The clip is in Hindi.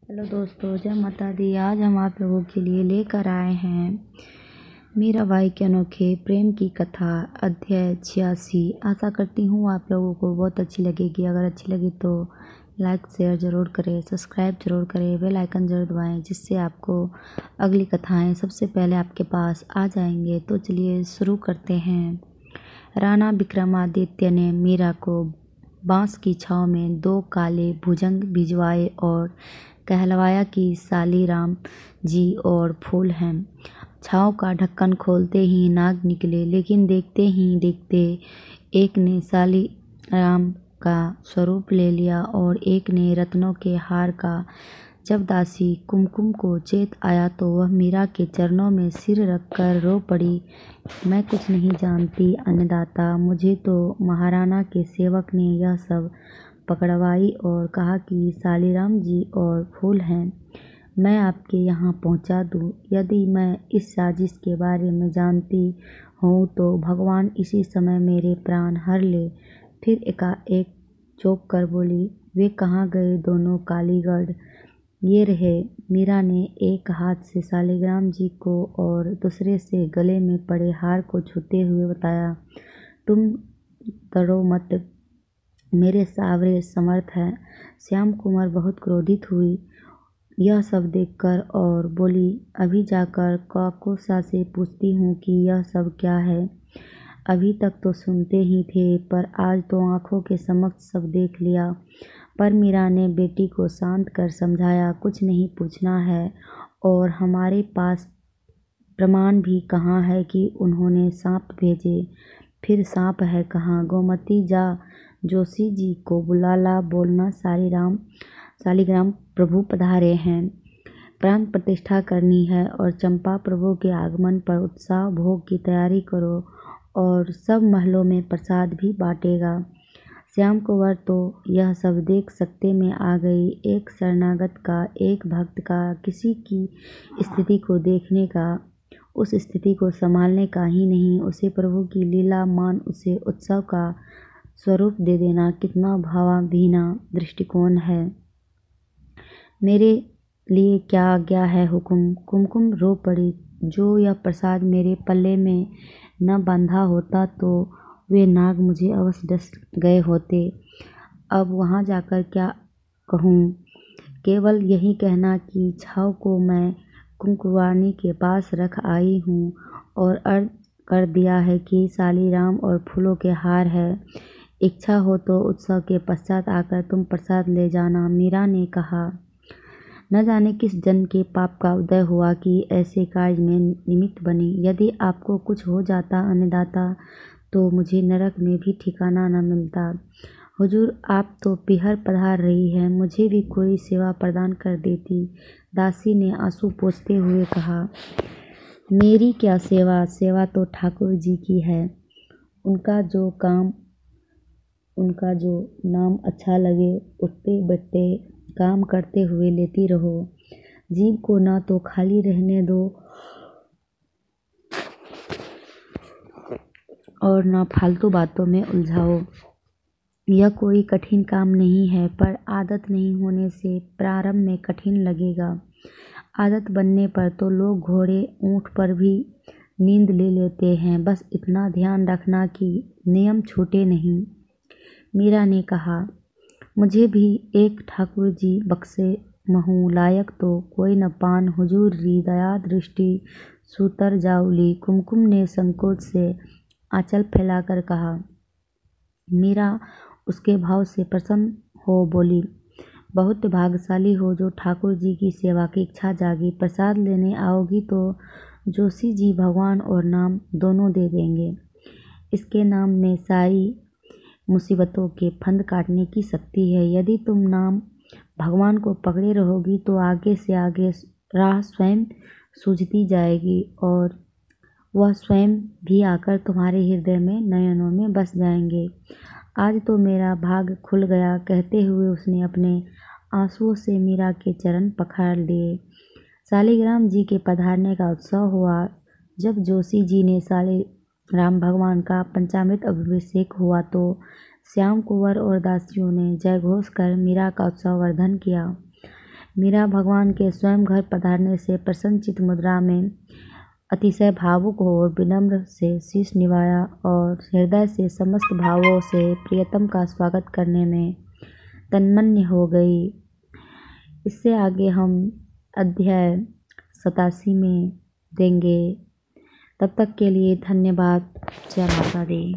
हेलो दोस्तों, जय माता दी। आज हम आप लोगों के लिए लेकर आए हैं मीराबाई के अनोखे प्रेम की कथा अध्याय 86। आशा करती हूँ आप लोगों को बहुत अच्छी लगेगी। अगर अच्छी लगी तो लाइक शेयर ज़रूर करें, सब्सक्राइब ज़रूर करें, बेल आइकन ज़रूर दबाएं, जिससे आपको अगली कथाएं सबसे पहले आपके पास आ जाएंगे। तो चलिए शुरू करते हैं। राणा विक्रमादित्य ने मीरा को बांस की छाँव में 2 काले भुजंग भिजवाए और कहलवाया कि सालीराम जी और फूल हैं। छाँव का ढक्कन खोलते ही नाग निकले, लेकिन देखते ही देखते एक ने सालीराम का स्वरूप ले लिया और एक ने रत्नों के हार का। जब दासी कुमकुम को चेत आया तो वह मीरा के चरणों में सिर रखकर रो पड़ी। मैं कुछ नहीं जानती अन्नदाता, मुझे तो महाराणा के सेवक ने यह सब पकड़वाई और कहा कि सालीराम जी और फूल हैं, मैं आपके यहाँ पहुँचा दूँ। यदि मैं इस साजिश के बारे में जानती हूँ तो भगवान इसी समय मेरे प्राण हर ले। फिर एकाएक चौंक कर बोली, वे कहाँ गए दोनों कालीगढ़? ये रहे। मीरा ने एक हाथ से सालीग्राम जी को और दूसरे से गले में पड़े हार को छूते हुए बताया, तुम डरो मत, मेरे सावरे समर्थ हैं। श्याम कुमार बहुत क्रोधित हुई यह सब देखकर और बोली, अभी जाकर काकोसा से पूछती हूँ कि यह सब क्या है। अभी तक तो सुनते ही थे, पर आज तो आंखों के समक्ष सब देख लिया। पर मीरा ने बेटी को शांत कर समझाया, कुछ नहीं पूछना है और हमारे पास प्रमाण भी कहाँ है कि उन्होंने सांप भेजे। फिर सांप है कहाँ? गोमती जा जोशी जी को बुला बोलना सालीग्राम प्रभु पधारे हैं, प्राण प्रतिष्ठा करनी है और चंपा प्रभु के आगमन पर उत्साह भोग की तैयारी करो और सब महलों में प्रसाद भी बांटेगा। श्याम कुंवर तो यह सब देख सकते में आ गई। एक शरणागत का, एक भक्त का, किसी की स्थिति को देखने का, उस स्थिति को संभालने का ही नहीं, उसे प्रभु की लीला मान उसे उत्सव का स्वरूप दे देना कितना भावाधीना दृष्टिकोण है। मेरे लिए क्या आज्ञा है हुकुम? कुमकुम रो पड़ी, जो यह प्रसाद मेरे पल्ले में न बांधा होता तो वे नाग मुझे अवश्य डस गए होते। अब वहाँ जाकर क्या कहूँ? केवल यही कहना कि छाव को मैं कुंकुवानी के पास रख आई हूँ और अर्ज कर दिया है कि सालीराम और फूलों के हार है। इच्छा हो तो उत्सव के पश्चात आकर तुम प्रसाद ले जाना। मीरा ने कहा, न जाने किस जन्म के पाप का उदय हुआ कि ऐसे कार्य में निमित्त बनी। यदि आपको कुछ हो जाता अन्नदाता तो मुझे नरक में भी ठिकाना न मिलता। हुजूर, आप तो पिहर पधार रही हैं, मुझे भी कोई सेवा प्रदान कर देती। दासी ने आंसू पोंछते हुए कहा, मेरी क्या सेवा? सेवा तो ठाकुर जी की है। उनका जो नाम अच्छा लगे उठते बैठते काम करते हुए लेती रहो। जीव को ना तो खाली रहने दो और ना फालतू बातों में उलझाओ। यह कोई कठिन काम नहीं है, पर आदत नहीं होने से प्रारंभ में कठिन लगेगा। आदत बनने पर तो लोग घोड़े ऊंट पर भी नींद ले लेते हैं। बस इतना ध्यान रखना कि नियम छूटे नहीं। मीरा ने कहा, मुझे भी एक ठाकुर जी बख्शे महू लायक तो कोई न पान। हुजूर री दया दृष्टि सूतर जाउली। कुमकुम ने संकोच से आंचल फैलाकर कहा। मीरा उसके भाव से प्रसन्न हो बोली, बहुत भाग्यशाली हो जो ठाकुर जी की सेवा की इच्छा जागी। प्रसाद लेने आओगी तो जोशी जी भगवान और नाम दोनों दे देंगे। इसके नाम में सारी मुसीबतों के फंद काटने की शक्ति है। यदि तुम नाम भगवान को पकड़े रहोगी तो आगे से आगे राह स्वयं सूझती जाएगी और वह स्वयं भी आकर तुम्हारे हृदय में नयनों में बस जाएंगे। आज तो मेरा भाग खुल गया। कहते हुए उसने अपने आंसुओं से मीरा के चरण पखार लिए। सालीग्राम जी के पधारने का उत्सव हुआ। जब जोशी जी ने सालीराम भगवान का पंचामृत अभिषेक हुआ तो श्याम कुंवर और दासियों ने जयघोष कर मीरा का उत्सव वर्धन किया। मीरा भगवान के स्वयं घर पधारने से प्रसन्नचित्त मुद्रा में अतिशय भावुक हो और विनम्र से शीश निवाया और हृदय से समस्त भावों से प्रियतम का स्वागत करने में तन्मय हो गई। इससे आगे हम अध्याय 87 में देंगे। तब तक के लिए धन्यवाद। जय माता दी।